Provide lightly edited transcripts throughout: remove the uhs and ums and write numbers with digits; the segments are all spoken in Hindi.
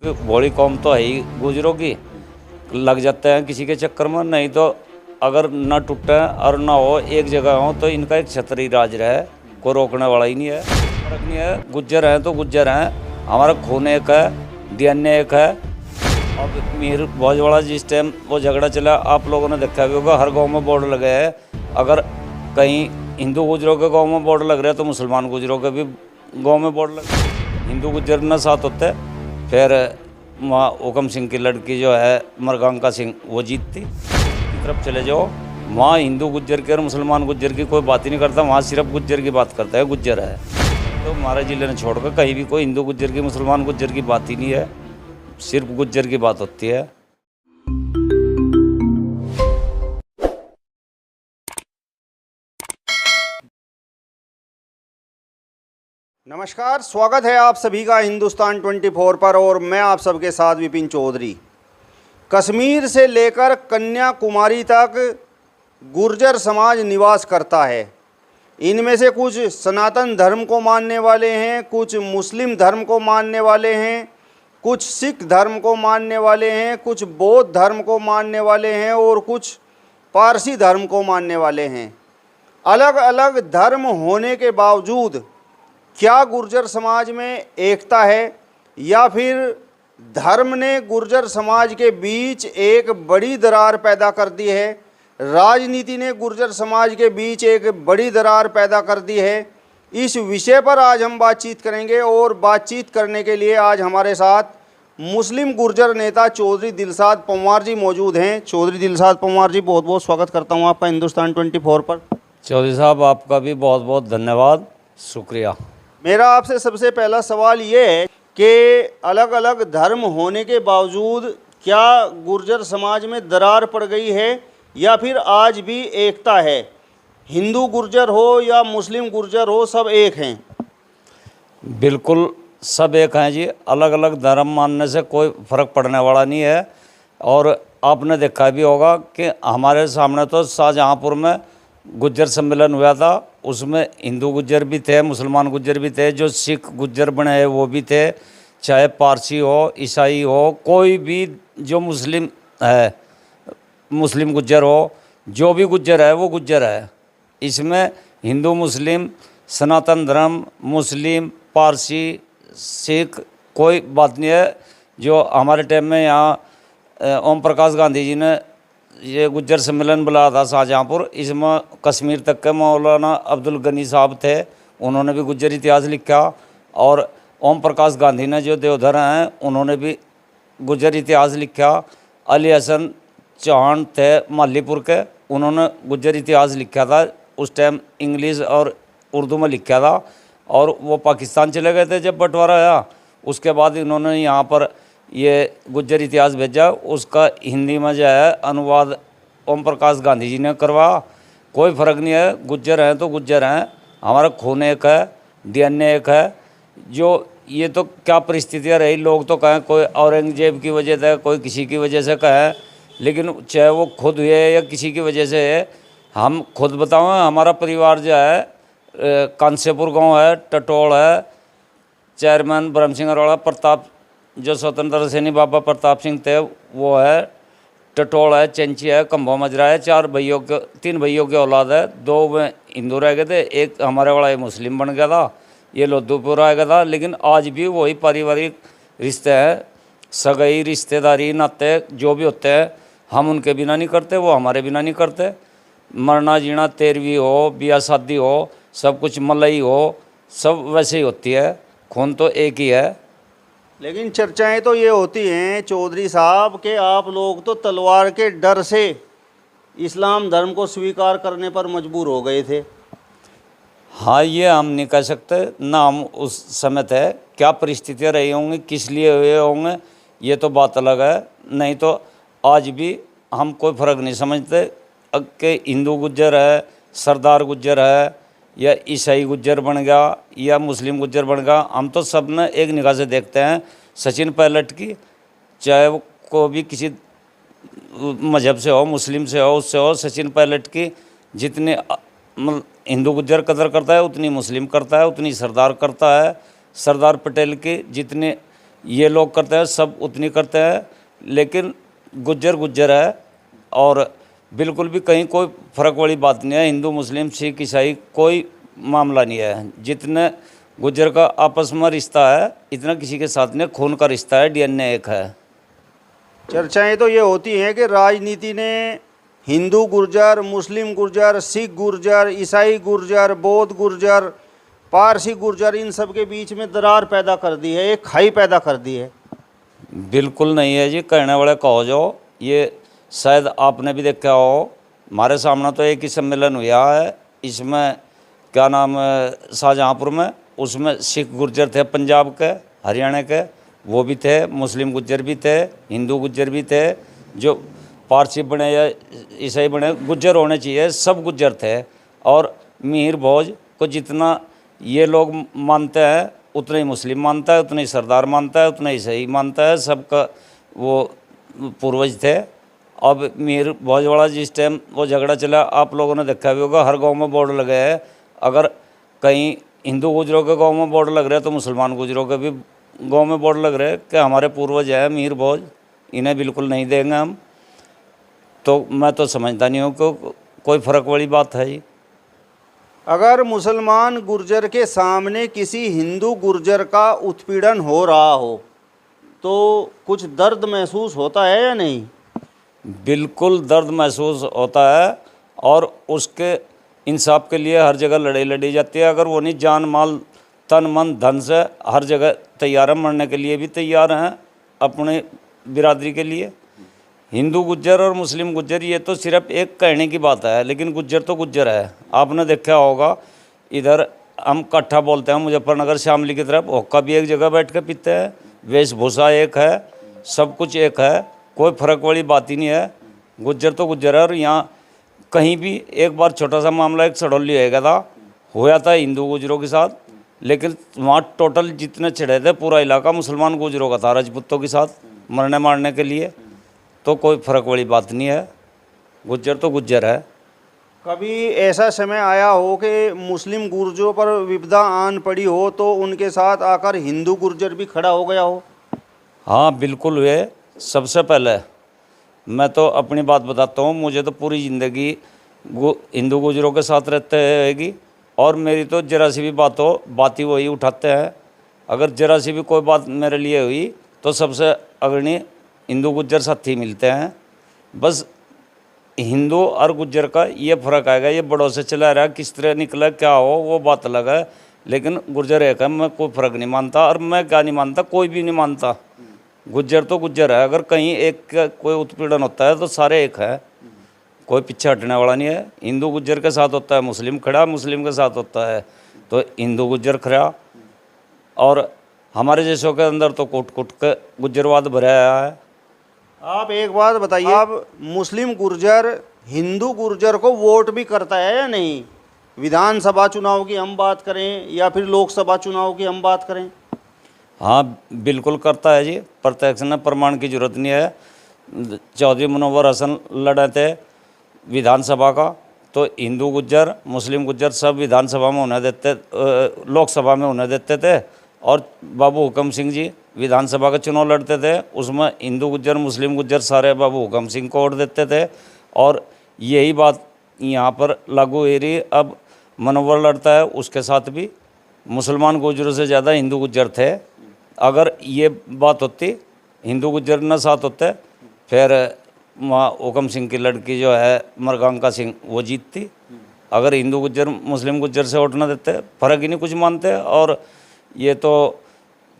भोली कौम तो है ही गुजरों की, लग जाते हैं किसी के चक्कर में। नहीं तो अगर ना टूटे और ना हो एक जगह हो तो इनका एक छतरी राज रहे, कोई रोकने वाला ही नहीं है। फर्क नहीं है, गुज्जर हैं तो गुज्जर हैं, हमारा खून एक है, डीएनए एक है। अब मीर भोजवाड़ा जिस टाइम वो झगड़ा चला, आप लोगों ने देखा भी होगा, हर गांव में बोर्ड लगे हैं। अगर कहीं हिंदू गुजरों के गांव में बोर्ड लग रहे हैं तो मुसलमान गुजरों के भी गांव में बोर्ड लग। हिंदू गुज्जर न साथ होते, फिर वहाँ हुकम सिंह की लड़की जो है मरगंका सिंह वो जीतती। तरफ चले जाओ, वहाँ हिंदू गुज्जर के और मुसलमान गुज्जर की कोई बात ही नहीं करता, वहाँ सिर्फ गुज्जर की बात करता है, गुज्जर है। तो हमारे ज़िले ने छोड़कर कहीं भी कोई हिंदू गुज्जर की मुसलमान गुज्जर की बात ही नहीं है, सिर्फ गुज्जर की बात होती है। नमस्कार, स्वागत है आप सभी का हिंदुस्तान 24 पर और मैं आप सबके साथ विपिन चौधरी। कश्मीर से लेकर कन्याकुमारी तक गुर्जर समाज निवास करता है। इनमें से कुछ सनातन धर्म को मानने वाले हैं, कुछ मुस्लिम धर्म को मानने वाले हैं, कुछ सिख धर्म को मानने वाले हैं, कुछ बौद्ध धर्म को मानने वाले हैं और कुछ पारसी धर्म को मानने वाले हैं। अलग अलग धर्म होने के बावजूद क्या गुर्जर समाज में एकता है या फिर धर्म ने गुर्जर समाज के बीच एक बड़ी दरार पैदा कर दी है, राजनीति ने गुर्जर समाज के बीच एक बड़ी दरार पैदा कर दी है? इस विषय पर आज हम बातचीत करेंगे और बातचीत करने के लिए आज हमारे साथ मुस्लिम गुर्जर नेता चौधरी दिलशाद पंवार जी मौजूद हैं। चौधरी दिलशाद पंवार जी, बहुत बहुत स्वागत करता हूं आपका हिंदुस्तान 24 पर। चौधरी साहब, आपका भी बहुत बहुत धन्यवाद, शुक्रिया। मेरा आपसे सबसे पहला सवाल ये है कि अलग अलग धर्म होने के बावजूद क्या गुर्जर समाज में दरार पड़ गई है या फिर आज भी एकता है? हिंदू गुर्जर हो या मुस्लिम गुर्जर हो, सब एक हैं? बिल्कुल सब एक हैं जी, अलग अलग धर्म मानने से कोई फ़र्क पड़ने वाला नहीं है। और आपने देखा भी होगा कि हमारे सामने तो शाहजहाँपुर में गुज्जर सम्मेलन हुआ था, उसमें हिंदू गुज्जर भी थे, मुसलमान गुज्जर भी थे, जो सिख गुज्जर बने हैं वो भी थे, चाहे पारसी हो, ईसाई हो, कोई भी जो मुस्लिम है, मुस्लिम गुज्जर हो, जो भी गुज्जर है वो गुज्जर है। इसमें हिंदू मुस्लिम, सनातन धर्म, मुस्लिम, पारसी, सिख कोई बात नहीं है। जो हमारे टाइम में यहाँ ओम प्रकाश गांधी जी ने ये गुज्जर सम्मेलन बुलाया था शाहजहाँपुर, इसमें कश्मीर तक के मौलाना अब्दुल गनी साहब थे, उन्होंने भी गुज्जर इतिहास लिखा। और ओम प्रकाश गांधी ने जो देवधर हैं उन्होंने भी गुज्जर इतिहास लिखा। अली हसन चौहान थे मालीपुर के, उन्होंने गुज्जर इतिहास लिखा था, उस टाइम इंग्लिश और उर्दू में लिखा था। और वो पाकिस्तान चले गए थे जब बंटवारा आया, उसके बाद इन्होंने यहाँ पर ये गुज्जर इतिहास भेजा, उसका हिंदी में जो है अनुवाद ओम प्रकाश गांधी जी ने करवाया। कोई फ़र्क नहीं है, गुज्जर हैं तो गुज्जर हैं, हमारा खून एक है, डीएनए एक है। जो ये तो क्या परिस्थितियाँ रही, लोग तो कहें कोई औरंगजेब की वजह से, कोई किसी की वजह से कहें, लेकिन चाहे वो खुद हुए या किसी की वजह से है। हम खुद बताओ, हमारा परिवार जो है कांसेपुर गाँव है, टटोल है, चेयरमैन ब्रह्म सिंह अरोड़ा, प्रताप जो स्वतंत्र सेनी बाबा प्रताप सिंह थे वो है, टटोल है, चंची है, कंभो मजरा है। तीन भैयों की औलाद है, दो में हिंदू रह गए थे, एक हमारे वाला मुस्लिम बन गया था, ये लोधूपुर आ गया था। लेकिन आज भी वही पारिवारिक रिश्ते हैं, सगाई रिश्तेदारी नाते जो भी होते हैं, हम उनके बिना नहीं करते, वो हमारे बिना नहीं करते। मरना जीना, तेरहवीं हो, ब्याह शादी हो, सब कुछ मलई हो, सब वैसे ही होती है, खून तो एक ही है। लेकिन चर्चाएं तो ये होती हैं चौधरी साहब कि आप लोग तो तलवार के डर से इस्लाम धर्म को स्वीकार करने पर मजबूर हो गए थे। हाँ, ये हम नहीं कह सकते ना, हम उस समय थे, क्या परिस्थितियाँ रही होंगी, किस लिए हुए होंगे, ये तो बात अलग है। नहीं तो आज भी हम कोई फ़र्क नहीं समझते कि हिंदू गुज्जर है, सरदार गुज्जर है, या ईसाई गुज्जर बन गया या मुस्लिम गुज्जर बन गया। हम तो सब ने एक निगाह से देखते हैं। सचिन पायलट की, चाहे वो को भी किसी मजहब से हो, मुस्लिम से हो, उससे हो, सचिन पायलट की जितने हिंदू गुज्जर कदर करता है उतनी मुस्लिम करता है, उतनी सरदार करता है। सरदार पटेल की जितनी ये लोग करते हैं, सब उतनी करते हैं, लेकिन गुज्जर गुज्जर है और बिल्कुल भी कहीं कोई फ़र्क वाली बात नहीं है। हिंदू मुस्लिम सिख ईसाई कोई मामला नहीं है। जितने गुज्जर का आपस में रिश्ता है इतना किसी के साथ नहीं, खून का रिश्ता है, डीएनए एक है। चर्चाएं तो ये होती हैं कि राजनीति ने हिंदू गुर्जर, मुस्लिम गुर्जर, सिख गुर्जर, ईसाई गुर्जर, बौद्ध गुर्जर, पारसी गुर्जर, इन सब के बीच में दरार पैदा कर दी है, एक खाई पैदा कर दी है। बिल्कुल नहीं है जी, कहने वाले कहो जो। ये शायद आपने भी देखा हो, हमारे सामने तो एक ही सम्मेलन हुआ है, इसमें क्या नाम है शाहजहाँपुर में, उसमें सिख गुर्जर थे पंजाब के, हरियाणा के, वो भी थे, मुस्लिम गुज्जर भी थे, हिंदू गुज्जर भी थे, जो पारसी बने या ईसाई बने, गुज्जर होने चाहिए, सब गुज्जर थे। और मीर भोज को जितना ये लोग मानते हैं उतना ही मुस्लिम मानता है, उतना ही सरदार मानता है, उतना ही ईसाई मानता है, सबका वो पूर्वज थे। अब मीर भोज वाला जिस टाइम वो झगड़ा चला, आप लोगों ने देखा भी होगा, हर गांव में बोर्ड लगे हैं। अगर कहीं हिंदू गुजरों के गांव में बोर्ड लग रहे हैं तो मुसलमान गुजरों के भी गांव में बोर्ड लग रहे हैं कि हमारे पूर्वज है मीर भोज, इन्हें बिल्कुल नहीं देंगे हम। तो मैं तो समझता नहीं हूँ कि कोई फ़र्क वाली बात है जी। अगर मुसलमान गुर्जर के सामने किसी हिंदू गुर्जर का उत्पीड़न हो रहा हो तो कुछ दर्द महसूस होता है या नहीं? बिल्कुल दर्द महसूस होता है और उसके इंसाफ के लिए हर जगह लड़ाई लड़ी जाती है। अगर वो नहीं जान माल तन मन धन से हर जगह तैयार है, मरने के लिए भी तैयार हैं अपने बिरादरी के लिए। हिंदू गुज्जर और मुस्लिम गुज्जर ये तो सिर्फ एक कहने की बात है, लेकिन गुज्जर तो गुज्जर है। आपने देखा होगा इधर हम कट्ठा बोलते हैं, मुजफ्फरनगर शामली की तरफ हुक्का भी एक जगह बैठ के पीते हैं, वेशभूषा एक है, सब कुछ एक है, कोई फ़र्क वाली बात ही नहीं है। गुज्जर तो गुज्जर है। और यहाँ कहीं भी एक बार छोटा सा मामला एक सड़ौली हुआ था हिंदू गुजरों के साथ, लेकिन वहाँ टोटल जितने चढ़े थे पूरा इलाका मुसलमान गुजरों का था, राजपूतों के साथ मरने मारने के लिए। तो कोई फ़र्क वाली बात नहीं है, गुज्जर तो गुज्जर है। कभी ऐसा समय आया हो कि मुस्लिम गुर्जरों पर विपदा आन पड़ी हो तो उनके साथ आकर हिंदू गुर्जर भी खड़ा हो गया हो? हाँ बिल्कुल हुए। सबसे पहले मैं तो अपनी बात बताता हूँ, मुझे तो पूरी ज़िंदगी हिंदू गुजरों के साथ रहते रहेगी और मेरी तो जरा सी भी बात हो बात ही वही उठाते हैं। अगर जरा सी भी कोई बात मेरे लिए हुई तो सबसे अग्रणी हिंदू गुज्जर साथी मिलते हैं। बस हिंदू और गुज्जर का ये फ़र्क आएगा, ये बड़ों से चला रहा, किस तरह निकला क्या हो वो बात अलग है, लेकिन गुज्जर एक है। मैं कोई फ़र्क नहीं मानता, और मैं क्या नहीं मानता, कोई भी नहीं मानता। गुज्जर तो गुज्जर है। अगर कहीं एक का कोई उत्पीड़न होता है तो सारे एक है, कोई पीछे हटने वाला नहीं है। हिंदू गुज्जर के साथ होता है मुस्लिम खड़ा, मुस्लिम के साथ होता है तो हिंदू गुज्जर खड़ा। और हमारे जैसों के अंदर तो कूट कूट के गुज्जरवाद भरा है। आप एक बात बताइए, आप मुस्लिम गुर्जर हिंदू गुर्जर को वोट भी करता है या नहीं? विधानसभा चुनाव की हम बात करें या फिर लोकसभा चुनाव की हम बात करें? हाँ बिल्कुल करता है जी, प्रत्यक्ष न प्रमाण की जरूरत नहीं है। चौधरी मुनव्वर हसन लड़े थे विधानसभा का, तो हिंदू गुज्जर मुस्लिम गुज्जर सब विधानसभा में होने देते, लोकसभा में होने देते थे। और बाबू हुकम सिंह जी विधानसभा का चुनाव लड़ते थे, उसमें हिंदू गुज्जर मुस्लिम गुज्जर सारे बाबू हुकम सिंह को वोट देते थे। और यही बात यहाँ पर लागू हो रही। अब मुनव्वर लड़ता है, उसके साथ भी मुसलमान गुज्जरों से ज़्यादा हिंदू गुज्जर थे। अगर ये बात होती हिंदू गुज्जर न साथ होते, फिर वहाँ हुकम सिंह की लड़की जो है मरगंका सिंह वो जीतती। अगर हिंदू गुज्जर मुस्लिम गुज्जर से वोट न देते, फ़र्क ही नहीं कुछ मानते। और ये तो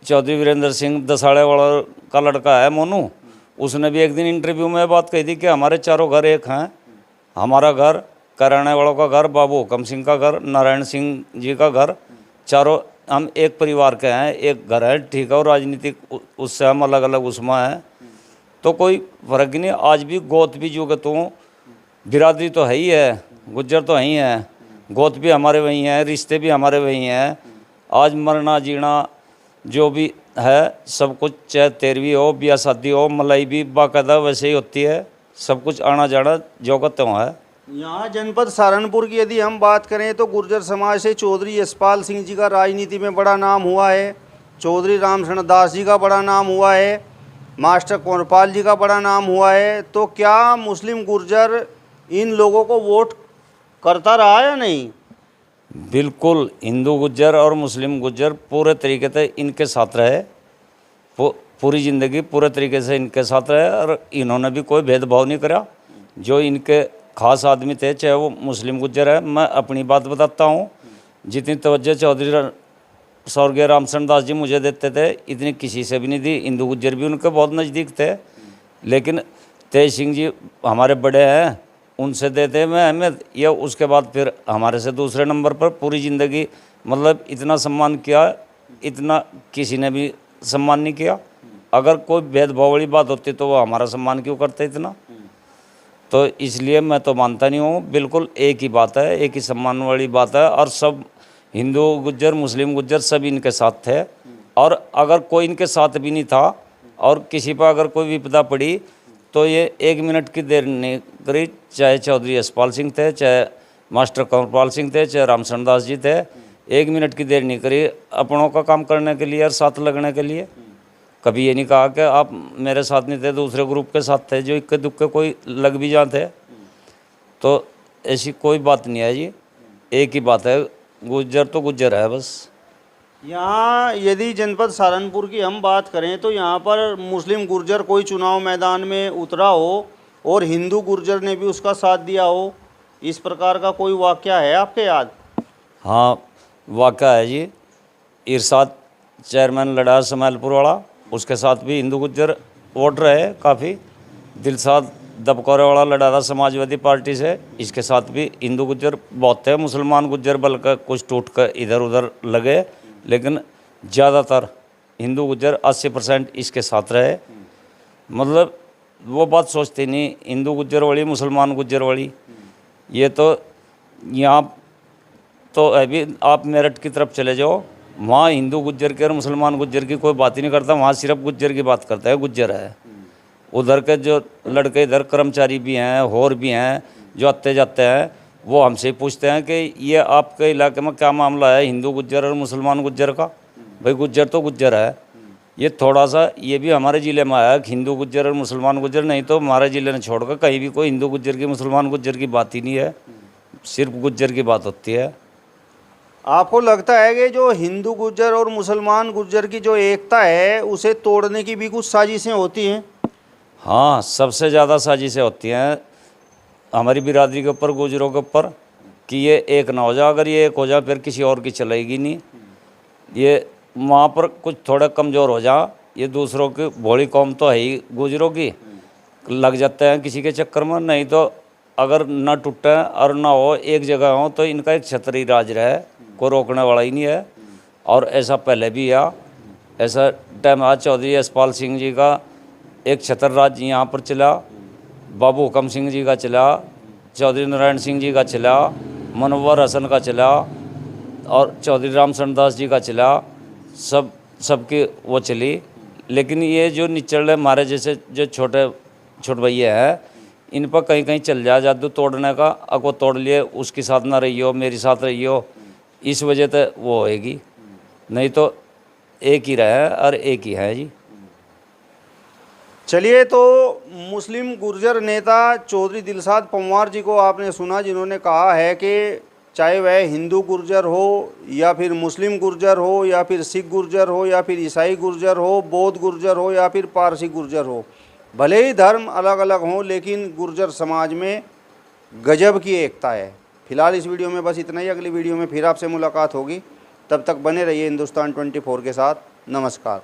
चौधरी वीरेंद्र सिंह दसाड़े वाला का लड़का है मोनू, उसने भी एक दिन इंटरव्यू में बात कही थी कि हमारे चारों घर एक हैं। हमारा घर, कराने वालों का घर, बाबू हुकम सिंह का घर, नारायण सिंह जी का घर, चारों हम एक परिवार के हैं, एक घर है, ठीक है। और राजनीतिक उससे हम अलग अलग उसमें हैं, तो कोई फ़र्क ही नहीं। आज भी गोत भी जो कि तू बिरादरी तो है ही है, गुज्जर तो है ही है, गोत भी हमारे वही हैं, रिश्ते भी हमारे वही हैं। आज मरना जीना जो भी है सब कुछ, चाहे 13वीं हो, ब्याह शादी हो, मलाई भी बाकायदा वैसे ही होती है, सब कुछ आना जाना जो का त्यों है। यहाँ जनपद सहारनपुर की यदि हम बात करें तो गुर्जर समाज से चौधरी यशपाल सिंह जी का राजनीति में बड़ा नाम हुआ है। चौधरी रामशरण दास जी का बड़ा नाम हुआ है, मास्टर कंवरपाल जी का बड़ा नाम हुआ है, तो क्या मुस्लिम गुर्जर इन लोगों को वोट करता रहा या नहीं? बिल्कुल, हिंदू गुज्जर और मुस्लिम गुज्जर पूरे तरीके से इनके साथ रहे, पूरी ज़िंदगी पूरे तरीके से इनके साथ रहे और इन्होंने भी कोई भेदभाव नहीं करा। जो इनके खास आदमी थे, चाहे वो मुस्लिम गुज्जर है, मैं अपनी बात बताता हूँ, जितनी तवज्जो चौधरी स्वर्गीय रामशरण दास जी मुझे देते थे, इतनी किसी से भी नहीं दी। हिंदू गुज्जर भी उनके बहुत नज़दीक थे, लेकिन तेज सिंह जी हमारे बड़े हैं, उनसे देते मैं अहमियत। या उसके बाद फिर हमारे से दूसरे नंबर पर पूरी ज़िंदगी मतलब इतना सम्मान किया, इतना किसी ने भी सम्मान नहीं किया। अगर कोई भेदभाव वाली बात होती तो वो हमारा सम्मान क्यों करते इतना? तो इसलिए मैं तो मानता नहीं हूँ, बिल्कुल एक ही बात है, एक ही सम्मान वाली बात है। और सब हिंदू गुज्जर मुस्लिम गुज्जर सब इनके साथ थे। और अगर कोई इनके साथ भी नहीं था और किसी पर अगर कोई विपदा पड़ी तो ये 1 मिनट की देर नहीं करी, चाहे चौधरी यशपाल सिंह थे, चाहे मास्टर कंवरपाल सिंह थे, चाहे रामशरण दास जी थे, 1 मिनट की देर नहीं करी अपनों का काम करने के लिए और साथ लगने के लिए। कभी ये नहीं कहा कि आप मेरे साथ नहीं थे, दूसरे ग्रुप के साथ थे, जो इक्के दुक्के कोई लग भी जाते। तो ऐसी कोई बात नहीं है जी, एक ही बात है, गुज्जर तो गुज्जर है बस। यहाँ यदि जनपद सहारनपुर की हम बात करें तो यहाँ पर मुस्लिम गुर्जर कोई चुनाव मैदान में उतरा हो और हिंदू गुर्जर ने भी उसका साथ दिया हो, इस प्रकार का कोई वाक़या है आपके याद? हाँ, वाक़या है जी। इरशाद चेयरमैन लड़ा समालपुर वाला, उसके साथ भी हिंदू गुज्जर वोट रहे काफ़ी। दिलशाद दबकोरे वाला लड़ा था समाजवादी पार्टी से, इसके साथ भी हिंदू गुज्जर बहुत थे। मुसलमान गुज्जर बल्कि कुछ टूट कर इधर उधर लगे, लेकिन ज़्यादातर हिंदू गुज्जर 80% इसके साथ रहे। मतलब वो बात सोचती नहीं हिंदू गुज्जर वाली मुसलमान गुज्जर वाली। ये तो यहाँ तो अभी आप मेरठ की तरफ चले जाओ, वहाँ हिंदू गुज्जर के और मुसलमान गुज्जर की कोई बात ही नहीं करता, वहाँ सिर्फ गुज्जर की बात करता है, गुज्जर है। उधर के जो लड़के इधर कर्मचारी भी हैं, होर भी हैं, जो आते जाते हैं, वो हमसे ही पूछते हैं कि ये आपके इलाके में क्या मामला है हिंदू गुज्जर और मुसलमान गुज्जर का? भाई गुज्जर तो गुज्जर है। ये थोड़ा सा ये भी हमारे ज़िले में आया कि हिंदू गुज्जर और मुसलमान गुज्जर, नहीं तो हमारे ज़िले ने छोड़कर कहीं भी कोई हिंदू गुज्जर की मुसलमान गुज्जर की बात ही नहीं है, सिर्फ गुज्जर की बात होती है। आपको लगता है कि जो हिंदू गुर्जर और मुसलमान गुर्जर की जो एकता है उसे तोड़ने की भी कुछ साजिशें होती हैं? हाँ, सबसे ज़्यादा साजिशें होती हैं हमारी बिरादरी के ऊपर, गुजरों के ऊपर, कि ये एक ना हो जाए। अगर ये एक हो जाए फिर किसी और की चलेगी नहीं। ये वहाँ पर कुछ थोड़ा कमज़ोर हो जा, ये दूसरों की भोली कौम तो है ही गुजरों की, लग जाते हैं किसी के चक्कर में। नहीं तो अगर ना टूटे और ना हो एक जगह हो तो इनका एक छतरी राज रहे, कोई रोकने वाला ही नहीं है। और ऐसा पहले भी है, ऐसा टाइम आज चौधरी यशपाल सिंह जी का एक छतर राज यहाँ पर चला, बाबू हुकम सिंह जी का चला, चौधरी नारायण सिंह जी का चला, मनोवर हसन का चला और चौधरी रामशरण दास जी का चला, सबकी वो चली। लेकिन ये जो निचले हमारे जैसे जो छोटे भैया हैं, इन पर कहीं कहीं चल जाए जादू तोड़ने का, अको तोड़ लिए उसके साथ ना रहियो, मेरे साथ रहियो, इस वजह से वो होएगी। नहीं तो एक ही रहे और एक ही है जी। चलिए, तो मुस्लिम गुर्जर नेता चौधरी दिलशाद पंवार जी को आपने सुना, जिन्होंने कहा है कि चाहे वह हिंदू गुर्जर हो या फिर मुस्लिम गुर्जर हो या फिर सिख गुर्जर हो या फिर ईसाई गुर्जर हो, बौद्ध गुर्जर हो या फिर पारसी गुर्जर हो, भले ही धर्म अलग अलग हों लेकिन गुर्जर समाज में गजब की एकता है। फिलहाल इस वीडियो में बस इतना ही। अगली वीडियो में फिर आपसे मुलाकात होगी, तब तक बने रहिए हिंदुस्तान 24 के साथ। नमस्कार।